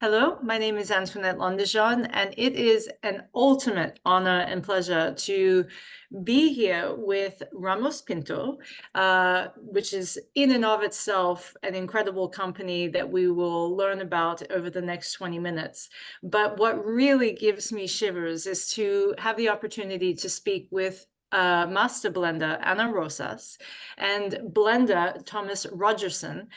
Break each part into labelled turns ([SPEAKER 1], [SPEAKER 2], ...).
[SPEAKER 1] Hello, my name is Antoinette Londejean, and it is an ultimate honor and pleasure to be here with Ramos Pinto, which is in and of itself an incredible company that we will learn about over the next 20 minutes. But what really gives me shivers is to have the opportunity to speak with master blender Ana Rosas and blender Thomas Rogerson,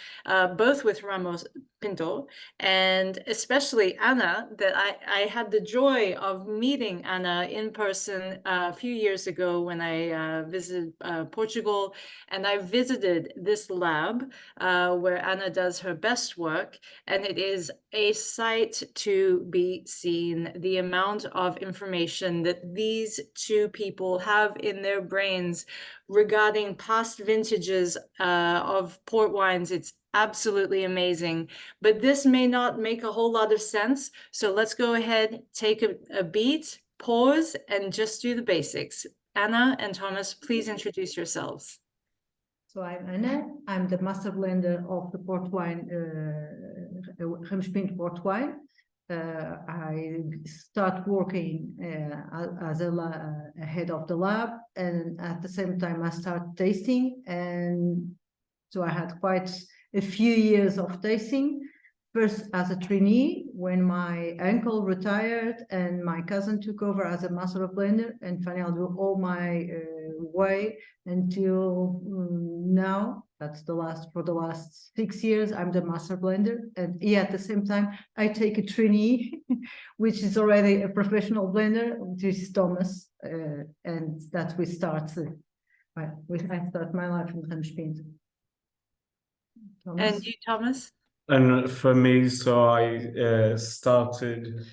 [SPEAKER 1] both with Ramos Pinto, and especially Ana, that I had the joy of meeting Ana in person a few years ago when I visited Portugal, and I visited this lab where Ana does her best work, and it is a sight to be seen. The amount of information that these two people have in their brains regarding past vintages of port wines, it's absolutely amazing. But this may not make a whole lot of sense. So let's go ahead, take a beat, pause, and just do the basics. Ana and Thomas, please introduce yourselves.
[SPEAKER 2] So I'm Ana. I'm the master blender of the port wine, Ramos Pinto port wine. I start working as a head of the lab, and at the same time I start tasting, and so I had quite a few years of tasting. First as a trainee when my uncle retired and my cousin took over as a master of blender, and finally I'll do all my way until now. That's for the last 6 years I'm the master blender, and at the same time I take a trainee which is already a professional blender, which is Thomas, and that we start I start my life in Ramos Pinto.
[SPEAKER 1] And you, Thomas?
[SPEAKER 3] And for me, so I started,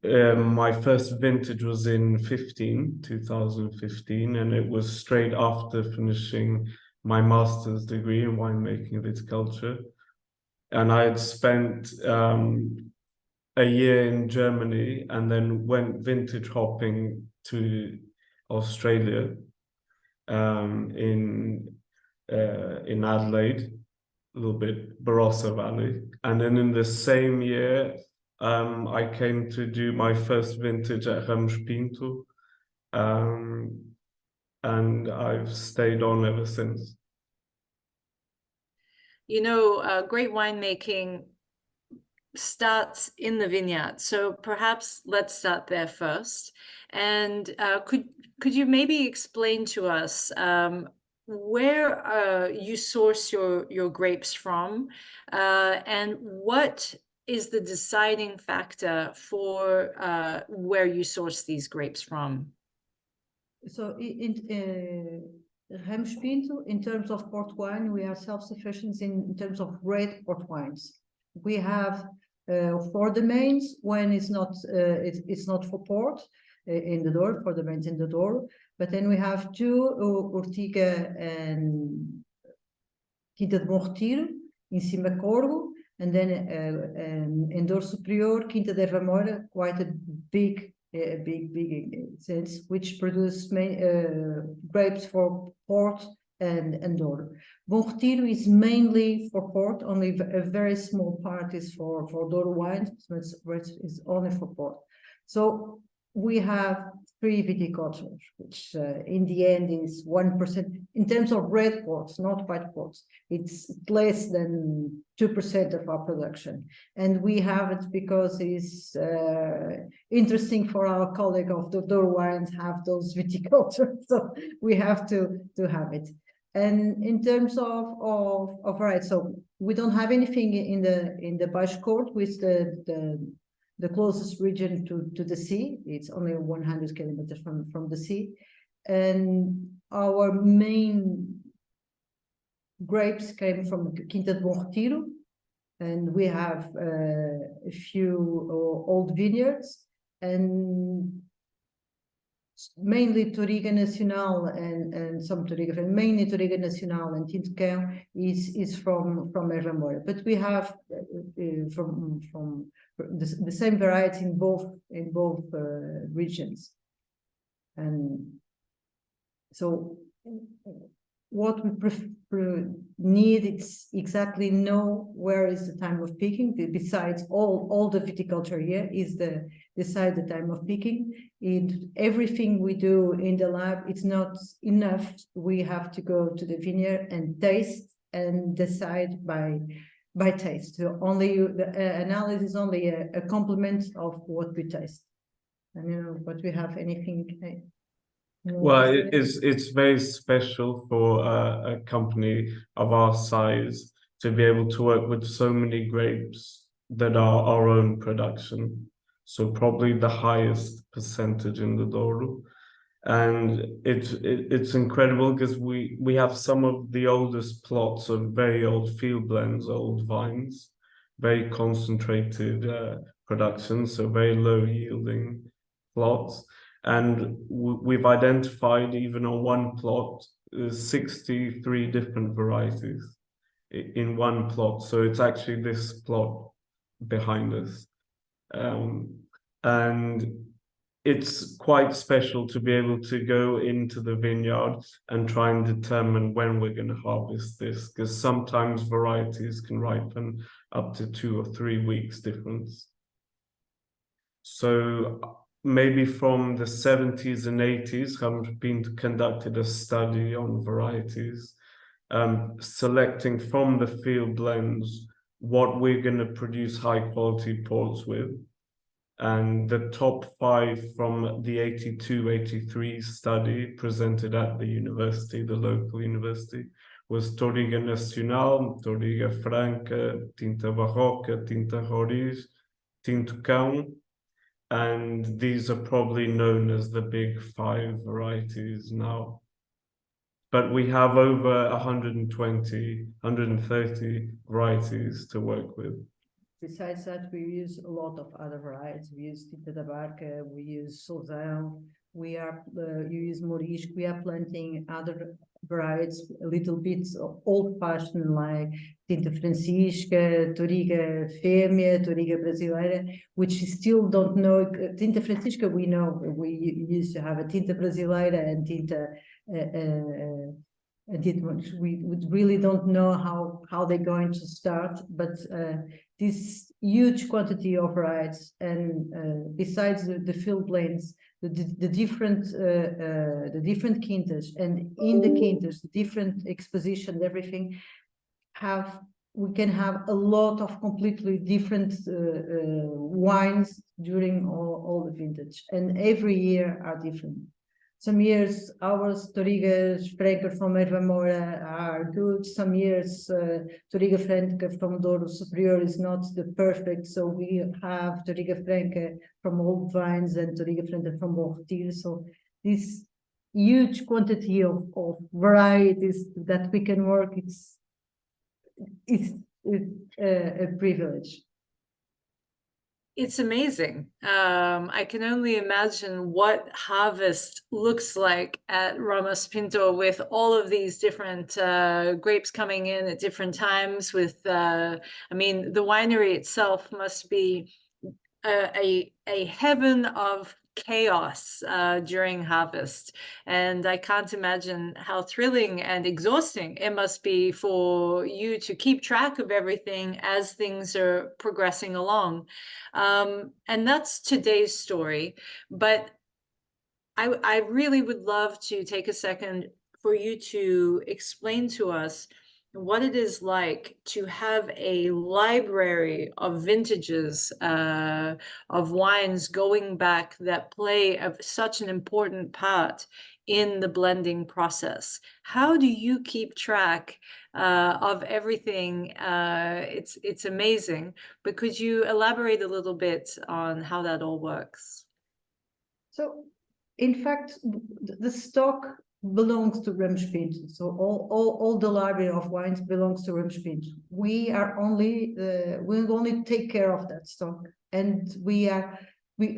[SPEAKER 3] my first vintage was in 2015, and it was straight after finishing my master's degree in winemaking and viticulture. And I had spent a year in Germany and then went vintage hopping to Australia, in Adelaide, a little bit Barossa Valley. And then in the same year, I came to do my first vintage at Ramos Pinto, and I've stayed on ever since.
[SPEAKER 1] You know, great winemaking starts in the vineyard. So perhaps let's start there first. And could you maybe explain to us where you source your grapes from, and what is the deciding factor for where you source these grapes from?
[SPEAKER 2] So in Ramos Pinto, in terms of port wine, we are self-sufficient in terms of red port wines. We have 4 domains. One is not it's not for port in the door, for the domains in the door. But then we have 2, Ortiga and Quinta de Bom Retiro, in cima Corvo, and then in Douro Superior, Quinta de Erva Moura, quite a big sense, which produce grapes for port and Douro. Bom Retiro is mainly for port, only a very small part is for Douro wines, so it's only for port. So we have 3 viticultures, which in the end is 1%. In terms of red ports, not white ports, it's less than 2% of our production. And we have it because it's interesting for our colleague of the Douro wines have those viticultures, so we have to have it. And in terms of right, so we don't have anything in the Baixo Corte, with the closest region to the sea. It's only 100 kilometers from the sea. And our main grapes came from Quinta de Bom Retiro, and we have a few old vineyards, and mainly Touriga Nacional and some Touriga, mainly Touriga Nacional and Tinto Cão is from Erva Moura. But we have from the same variety in both regions. And so what we need is exactly know where is the time of picking. Besides all the viticulture here is decide the time of picking. Everything we do in the lab, it's not enough. We have to go to the vineyard and taste and decide by taste. So only the analysis is only a complement of what we taste. And but we have anything.
[SPEAKER 3] Well, it's very special for a company of our size to be able to work with so many grapes that are our own production. So probably the highest percentage in the Douro. And it's incredible because we have some of the oldest plots of very old field blends, old vines, very concentrated production, so very low yielding plots. And we've identified, even on one plot, 63 different varieties in one plot. So it's actually this plot behind us. And it's quite special to be able to go into the vineyard and try and determine when we're going to harvest this, because sometimes varieties can ripen up to 2 or 3 weeks difference. So maybe from the 70s and 80s, Ramos Pinto conducted a study on varieties, selecting from the field blends what we're going to produce high quality ports with. And the top 5 from the 82-83 study presented at the university, the local university, was Touriga Nacional, Touriga Franca, Tinta Barroca, Tinta Roriz, Tinto Cão, and these are probably known as the big 5 varieties now. But we have over 120, 130 varieties to work with.
[SPEAKER 2] Besides that, we use a lot of other varieties. We use Tinta da Barca, we use Solzão, you use Morisco. We are planting other varieties, a little bit old-fashioned, like Tinta Francisca, Touriga Fêmea, Touriga Brasileira, which you still don't know. Tinta Francisca, we know. We used to have a Tinta Brasileira and Tinta... we really don't know how they're going to start, but this huge quantity of varieties, and besides the field blends, the different quintas, and in the quintas, different exposition, everything, we can have a lot of completely different wines during all the vintage, and every year are different. Some years, ours, Touriga Franca from Erva Moura are good. Some years, Touriga Franca from Douro Superior is not the perfect. So we have Touriga Franca from Old Vines and Touriga Franca from Bom Retiro. So this huge quantity of varieties that we can work, it's a privilege.
[SPEAKER 1] It's amazing. I can only imagine what harvest looks like at Ramos Pinto with all of these different grapes coming in at different times. I mean, the winery itself must be a heaven of chaos during harvest, and I can't imagine how thrilling and exhausting it must be for you to keep track of everything as things are progressing along. And that's today's story, but I really would love to take a second for you to explain to us what it is like to have a library of vintages of wines going back that play such an important part in the blending process. How do you keep track of everything? It's amazing, but could you elaborate a little bit on how that all works?
[SPEAKER 2] So, in fact, the stock belongs to Ramos Pinto. So all the library of wines belongs to Ramos Pinto. We only take care of that stock, and we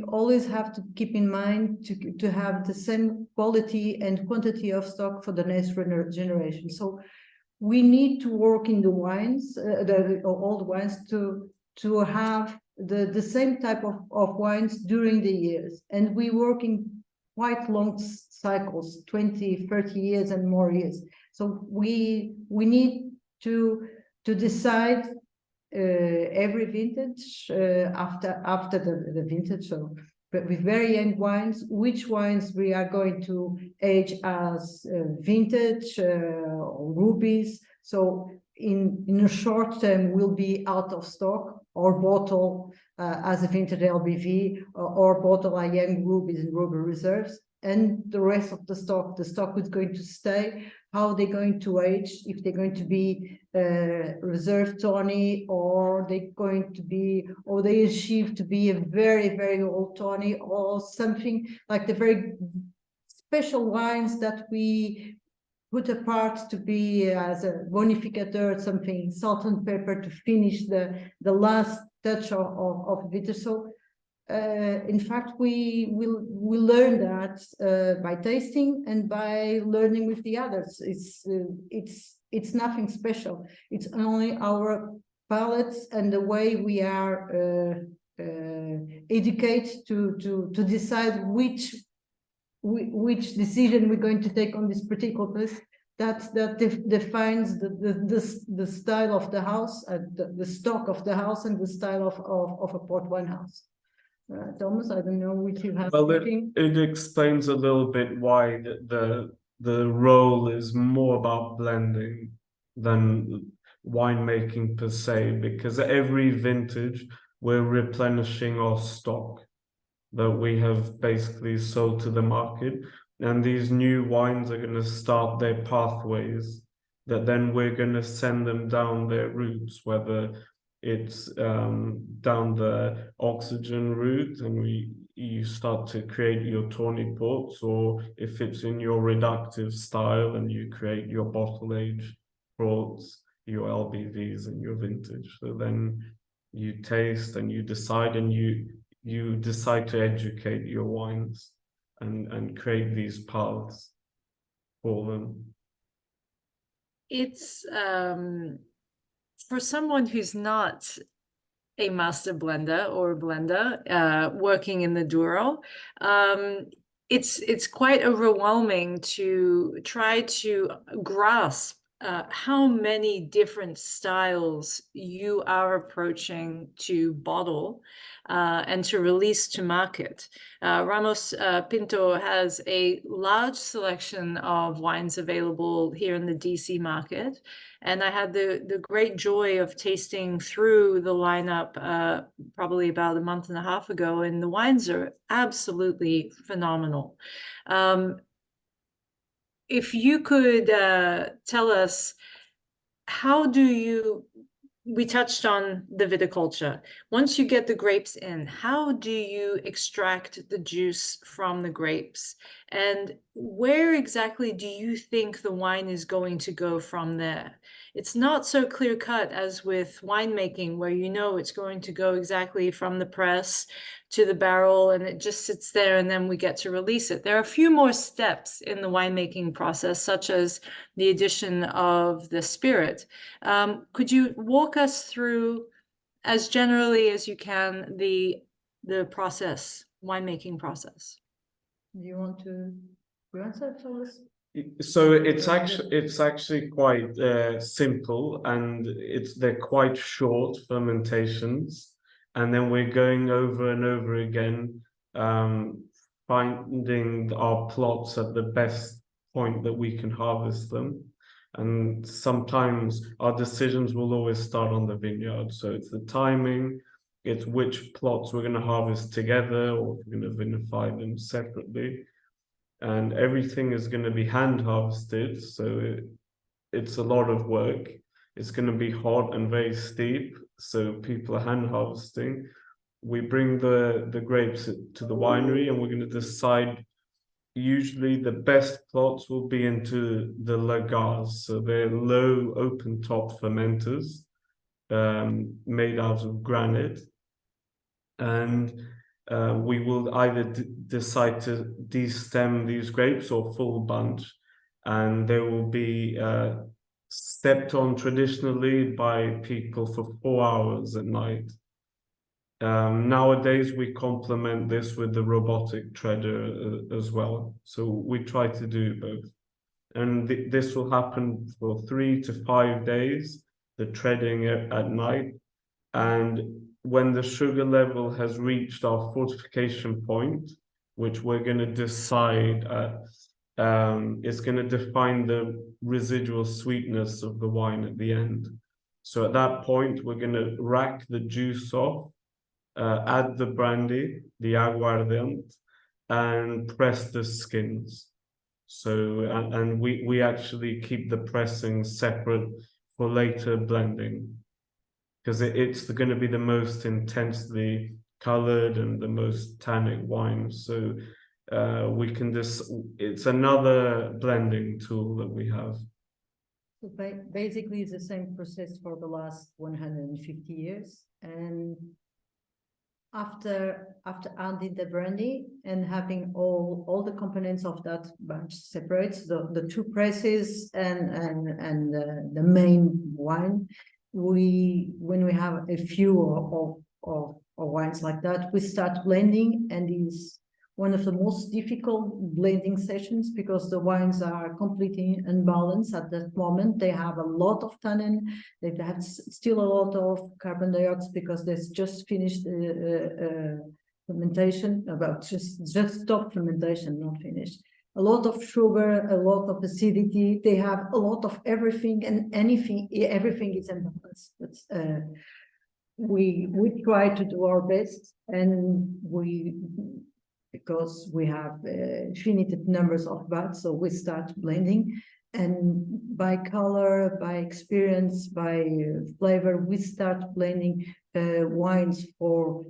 [SPEAKER 2] always have to keep in mind to have the same quality and quantity of stock for the next generation. So we need to work in the wines, the old wines, to have the same type of wines during the years, and we work in quite long cycles, 20, 30 years and more years. So we need to decide every vintage after the vintage. So, but with very young wines, which wines we are going to age as vintage rubies. So in a short term will be out of stock or bottle as a vintage LBV or bottle a young rubies and ruby reserves. And the rest of the stock is going to stay. How they're going to age, if they're going to be reserve tawny, or they're going to be, or they achieve to be a very, very old tawny, or something like the very special wines that we put apart to be as a bonificateur, something salt and pepper to finish the last touch of bitter. So in fact, we learn that by tasting and by learning with the others. It's nothing special. It's only our palates and the way we are educated to decide which decision we're going to take on this particular place. That defines the style of the house, the stock of the house, and the style of a port wine house. Thomas, I don't know which you have.
[SPEAKER 3] Well, it explains a little bit why the role is more about blending than winemaking per se, because every vintage we're replenishing our stock that we have basically sold to the market, and these new wines are going to start their pathways that then we're going to send them down their routes, whether it's down the oxygen route and you start to create your tawny ports, or if it's in your reductive style and you create your bottle age ports, your LBVs and your vintage. So then you taste and you decide, and you decide to educate your wines and create these paths for them.
[SPEAKER 1] It's for someone who's not a master blender or a blender working in the Douro, it's quite overwhelming to try to grasp how many different styles you are approaching to bottle and to release to market. Ramos Pinto has a large selection of wines available here in the DC market. And I had the great joy of tasting through the lineup probably about a month and a half ago, and the wines are absolutely phenomenal. If you could tell us, how do you, we touched on the viticulture. Once you get the grapes in, how do you extract the juice from the grapes? And where exactly do you think the wine is going to go from there? It's not so clear cut as with winemaking, where you know it's going to go exactly from the press to the barrel and it just sits there and then we get to release it. There are a few more steps in the winemaking process, such as the addition of the spirit. Could you walk us through, as generally as you can, the process, winemaking process?
[SPEAKER 2] Do you want to answer, Thomas?
[SPEAKER 3] So it's actually quite simple, and they're quite short fermentations, and then we're going over and over again, finding our plots at the best point that we can harvest them. And sometimes our decisions will always start on the vineyard. So it's the timing, it's which plots we're going to harvest together, or if we're going to vinify them separately. And everything is going to be hand harvested, so it's a lot of work. It's going to be hot and very steep, so people are hand harvesting. We bring the grapes to the winery, and we're going to decide. Usually the best plots will be into the lagars, so they're low open top fermenters made out of granite, and we will either decide to destem these grapes or full bunch, and they will be stepped on traditionally by people for 4 hours at night. Nowadays, we complement this with the robotic treader as well. So we try to do both. and this will happen for 3 to 5 days, the treading at night. And when the sugar level has reached our fortification point, which we're going to decide it's going to define the residual sweetness of the wine at the end. So at that point, we're going to rack the juice off, add the brandy, the aguardiente, and press the skins. So, and we actually keep the pressing separate for later blending, because it's going to be the most intensely colored and the most tannic wine. So we can it's another blending tool that we have.
[SPEAKER 2] So basically, it's the same process for the last 150 years. And after adding the brandy and having all the components of that batch separate, the two presses and the main wine, when we have a few of wines like that, we start blending, and is one of the most difficult blending sessions because the wines are completely unbalanced at that moment. They have a lot of tannin, they have still a lot of carbon dioxide because they've just finished fermentation, just stopped fermentation, not finished. A lot of sugar, a lot of acidity. They have a lot of everything and anything. Everything is imbalanced. But we try to do our best, and because we have finite numbers of bats, so we start blending, and by color, by experience, by flavor, we start blending wines for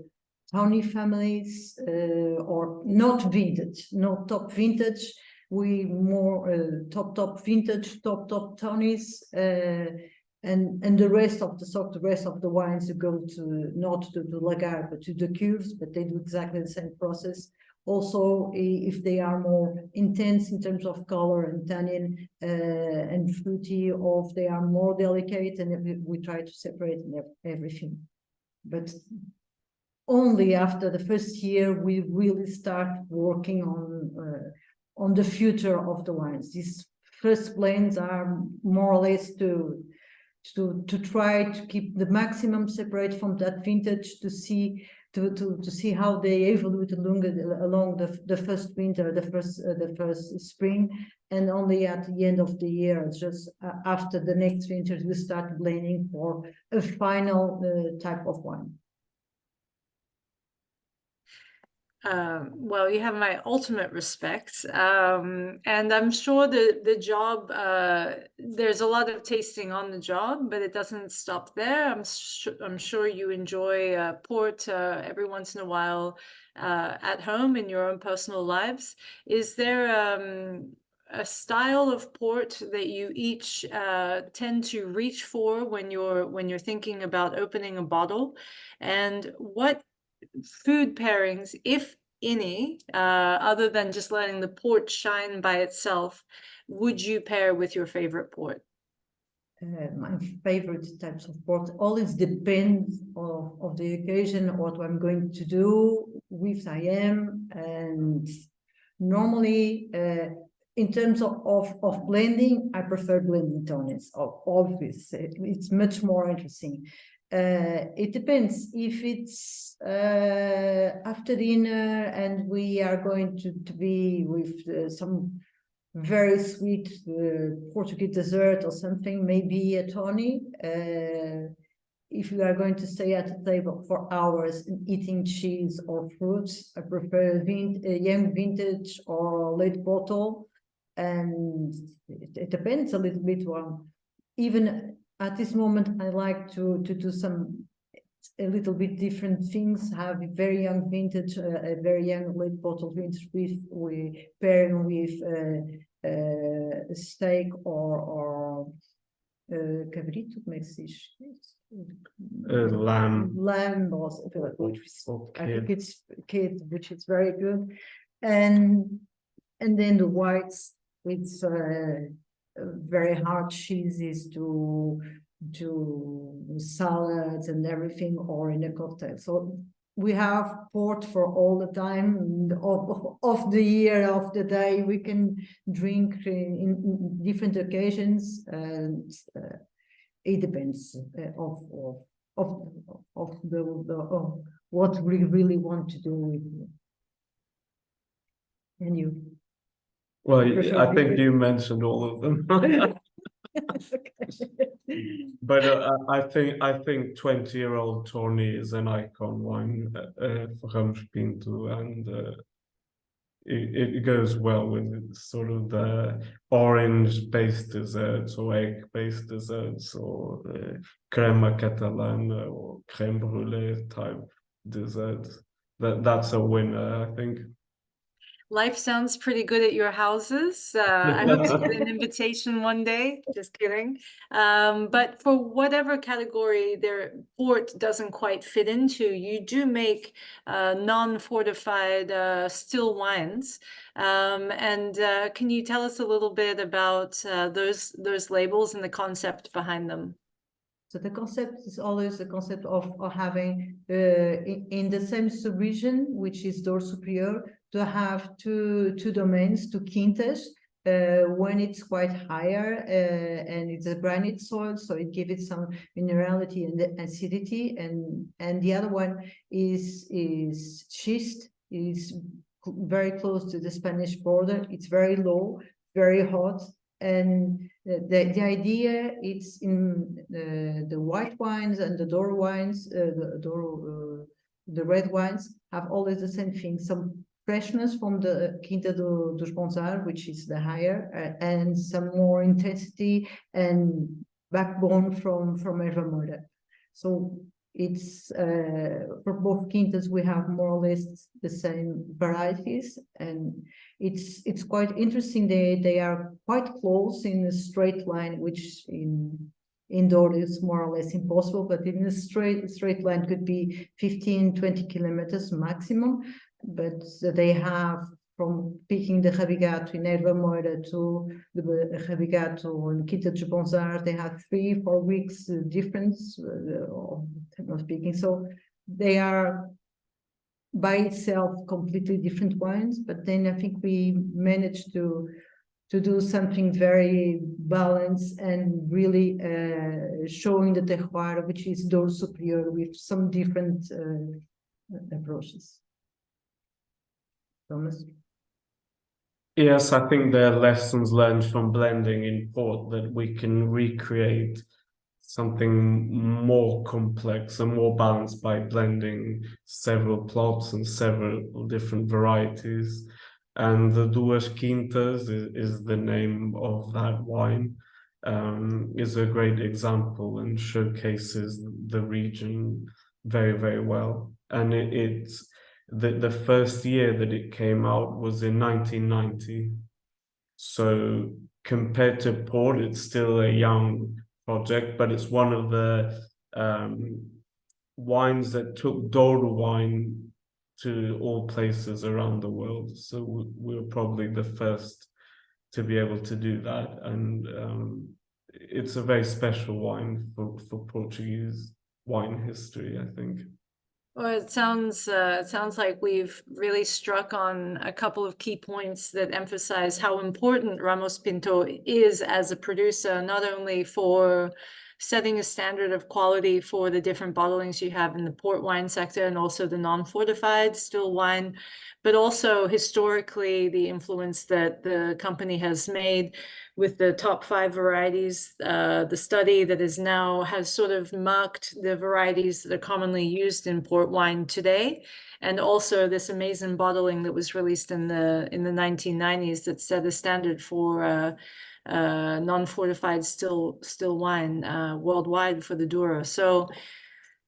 [SPEAKER 2] tawny families, or not vintage, not top vintage. We more top vintage, top tawnies, and the rest of the wines go to not to the lagar but to the cures, but they do exactly the same process. Also, if they are more intense in terms of color and tannin and fruity, or if they are more delicate, and we try to separate everything. But only after the first year we really start working on the future of the wines. These first blends are more or less to try to keep the maximum separate from that vintage, to see how they evolve along the first winter, the first spring, and only at the end of the year, just after the next winter, we start blending for a final type of wine.
[SPEAKER 1] Well, you have my ultimate respect, and I'm sure the job, there's a lot of tasting on the job, but it doesn't stop there. I'm sure you enjoy port every once in a while at home in your own personal lives. Is there a style of port that you each tend to reach for when you're thinking about opening a bottle, and what food pairings, if any, other than just letting the port shine by itself, would you pair with your favorite port?
[SPEAKER 2] My favorite types of port always depends of the occasion, what I'm going to do, with I am, and normally in terms of blending, I prefer blending tonics. Obviously, it's much more interesting. It depends if it's after dinner and we are going to be with some very sweet Portuguese dessert or something, maybe a tawny. If you are going to stay at the table for hours and eating cheese or fruits, I prefer a young vintage or late bottle. And it depends a little bit on, even at this moment, I like to do a little bit different things, have a very young vintage, a very young late bottle vintage we pairing with a steak or cabrito, como é que se diz?
[SPEAKER 3] Lamb.
[SPEAKER 2] Lamb, or which I think it's kid, which is very good. And then the whites, it's very hard cheeses to salads and everything, or in a cocktail. So we have port for all the time of the year, of the day. We can drink in different occasions, and it depends of what we really want to do with it. And you?
[SPEAKER 3] Well,
[SPEAKER 2] Prefer
[SPEAKER 3] I think
[SPEAKER 2] beer?
[SPEAKER 3] you mentioned all of them. But I think 20-year-old Tawny is an icon wine for Ramos Pinto, and it goes well with sort of the orange-based desserts or egg-based desserts or crema catalana or creme brulee type desserts. That's a winner, I think.
[SPEAKER 1] Life sounds pretty good at your houses. I hope to get an invitation one day. Just kidding. But for whatever category their port doesn't quite fit into, you do make non-fortified still wines. And can you tell us a little bit about those labels and the concept behind them?
[SPEAKER 2] So the concept is always the concept of having in the same subregion, which is Douro Superior, to have two domains, two quintas, when it's quite higher and it's a granite soil, so it gives it some minerality and acidity, and the other one is schist, is very close to the Spanish border. It's very low, very hot. And the idea is in the white wines and the Douro wines, the red wines have always the same thing, some freshness from the Quinta dos Bonsar, which is the higher, and some more intensity and backbone from Erva Moura. So it's for both quintas we have more or less the same varieties, and it's quite interesting. They are quite close in a straight line, which in Douro is more or less impossible, but in a straight line could be 15-20 kilometers maximum. But they have, from picking the Rabigato in Erva Moura to the Rabigato in Quinta dos Bonsar, they have 3-4 weeks difference of speaking. So they are by itself completely different wines, but then I think we managed to do something very balanced and really showing the terroir, which is Douro Superior, with some different approaches. Thomas?
[SPEAKER 3] Yes, I think there are lessons learned from blending in port that we can recreate something more complex and more balanced by blending several plots and several different varieties. And the Duas Quintas is the name of that wine, is a great example and showcases the region very, very well. And it's the first year that it came out was in 1990. So compared to port, it's still a young project, but it's one of the wines that took Douro wine to all places around the world. So we were probably the first to be able to do that, and it's a very special wine for Portuguese wine history, I think.
[SPEAKER 1] Well, it sounds like we've really struck on a couple of key points that emphasize how important Ramos Pinto is as a producer, not only for setting a standard of quality for the different bottlings you have in the port wine sector and also the non-fortified still wine, but also historically the influence that the company has made with the top 5 varieties, the study that is now has sort of marked the varieties that are commonly used in port wine today, and also this amazing bottling that was released in the 1990s that set a standard for non-fortified still wine worldwide for the Douro. So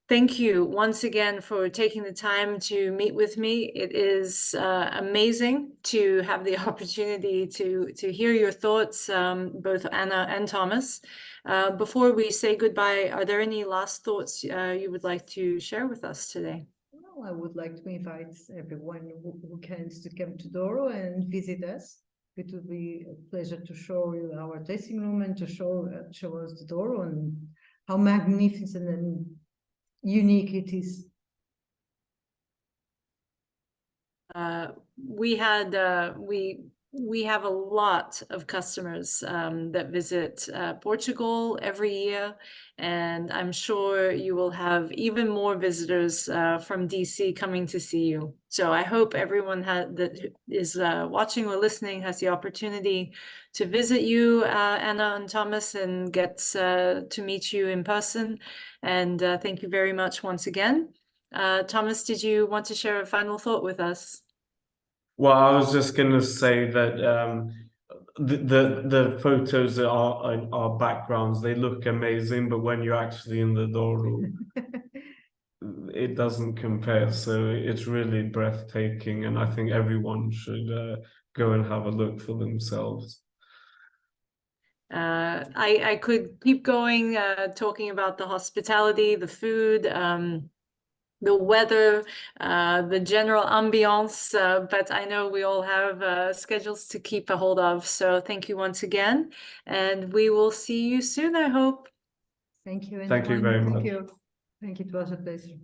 [SPEAKER 1] thank you once again for taking the time to meet with me. It is amazing to have the opportunity to hear your thoughts, both Ana and Thomas. Before we say goodbye, are there any last thoughts you would like to share with us today?
[SPEAKER 2] Well, I would like to invite everyone who can to come to Douro and visit us. It would be a pleasure to show you our tasting room and to show us the Douro and how magnificent and unique it is.
[SPEAKER 1] we have a lot of customers that visit Portugal every year, and I'm sure you will have even more visitors from DC coming to see you. So I hope everyone that is watching or listening has the opportunity to visit you, Ana and Thomas, and gets to meet you in person. And thank you very much once again. Thomas, did you want to share a final thought with us?
[SPEAKER 3] Well, I was just going to say that the photos are backgrounds. They look amazing, but when you're actually in the door, it doesn't compare. So it's really breathtaking, and I think everyone should go and have a look for themselves.
[SPEAKER 1] I could keep going, talking about the hospitality, the food, the weather, the general ambiance, but I know we all have schedules to keep a hold of. So thank you once again, and we will see you soon, I hope.
[SPEAKER 2] Thank you.
[SPEAKER 3] Thank you very much.
[SPEAKER 2] Thank you. Thank you. It was a pleasure.